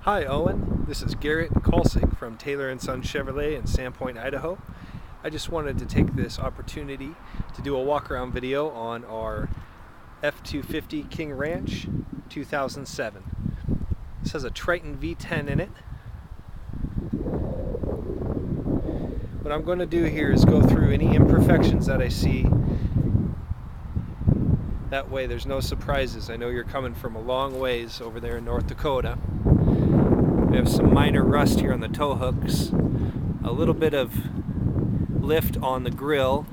Hi Owen, this is Garrett Kalsik from Taylor & Son Chevrolet in Sandpoint, Idaho. I just wanted to take this opportunity to do a walk around video on our F-250 King Ranch 2007. This has a Triton V10 in it. What I'm going to do here is go through any imperfections that I see. That way there's no surprises. I know you're coming from a long ways over there in North Dakota. We have some minor rust here on the tow hooks, a little bit of lift on the grill.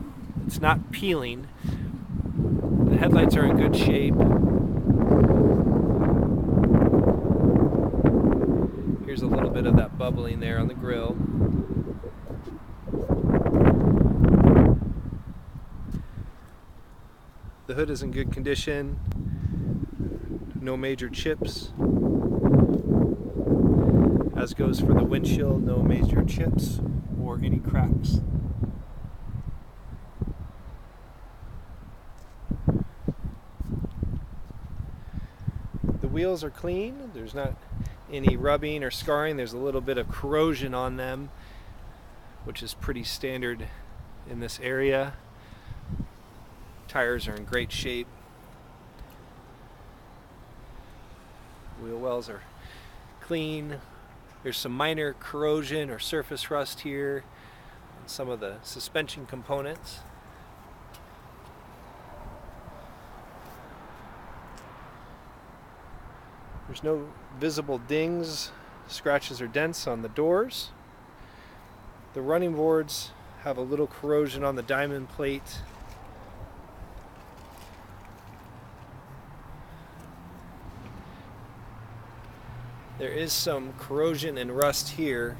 It's not peeling. The headlights are in good shape. Here's a little bit of that bubbling there on the grill. The hood is in good condition. No major chips. As goes for the windshield, no major chips or any cracks. The wheels are clean. There's not any rubbing or scarring. There's a little bit of corrosion on them, which is pretty standard in this area. Tires are in great shape. Wheel wells are clean. There's some minor corrosion or surface rust here on some of the suspension components. There's no visible dings, scratches, or dents on the doors. The running boards have a little corrosion on the diamond plate. There is some corrosion and rust here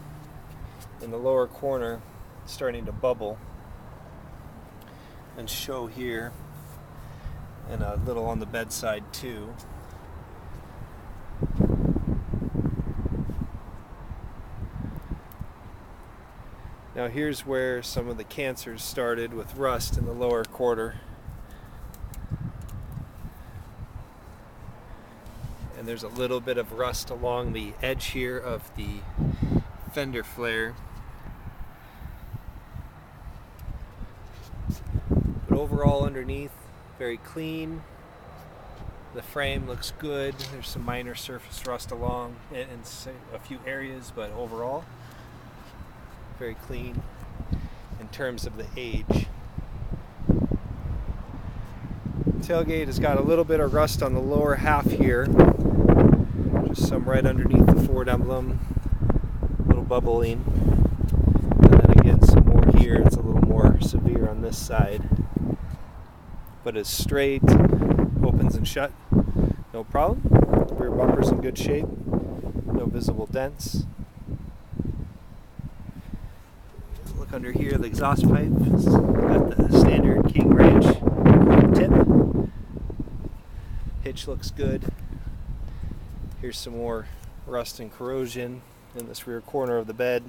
in the lower corner, starting to bubble and show here, and a little on the bedside too. Now here's where some of the cancers started, with rust in the lower quarter. And there's a little bit of rust along the edge here of the fender flare. But overall underneath, very clean. The frame looks good. There's some minor surface rust along in a few areas, but overall, very clean in terms of the age. Tailgate has got a little bit of rust on the lower half here. Just some right underneath the Ford emblem, a little bubbling, and then again some more here. It's a little more severe on this side, but it's straight, opens and shut, no problem. Rear bumper's in good shape, no visible dents. Look under here, the exhaust pipe has got the standard King Ranch tip. Hitch looks good. Here's some more rust and corrosion in this rear corner of the bed.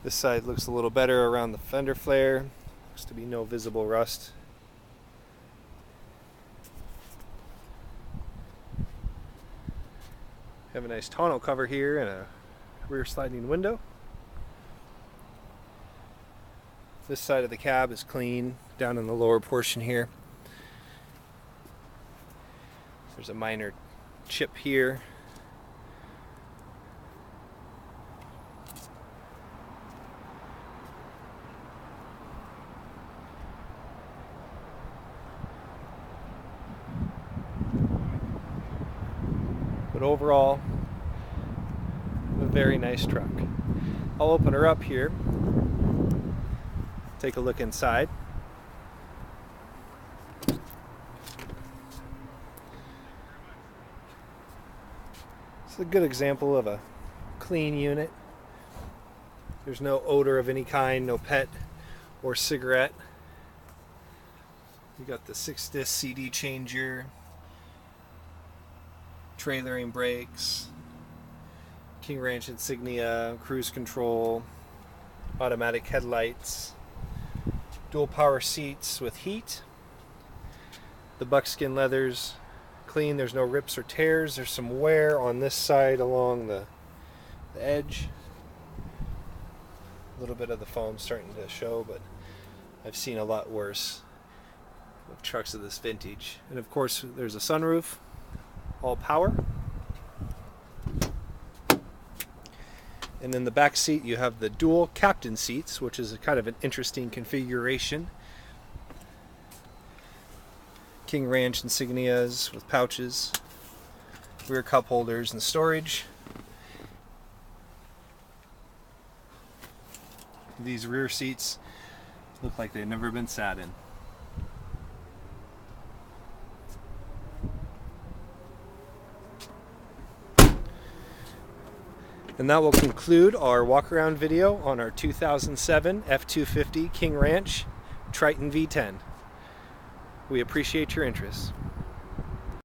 This side looks a little better around the fender flare. Looks to be no visible rust. Have a nice tonneau cover here and a rear sliding window. This side of the cab is clean down in the lower portion here. There's a minor chip here. But overall, a very nice truck. I'll open her up here. Take a look inside. It's a good example of a clean unit. There's no odor of any kind, no pet or cigarette. You got the 6-disc CD changer, trailering brakes, King Ranch insignia, cruise control, automatic headlights, dual power seats with heat, the buckskin leathers, clean. There's no rips or tears. There's some wear on this side along the edge. A little bit of the foam starting to show, but I've seen a lot worse with trucks of this vintage. And of course, there's a sunroof, all power. And in the back seat, you have the dual captain seats, which is a kind of an interesting configuration. King Ranch insignias with pouches, rear cup holders and storage. These rear seats look like they've never been sat in. And that will conclude our walk around video on our 2007 F-250 King Ranch Triton V10. We appreciate your interest.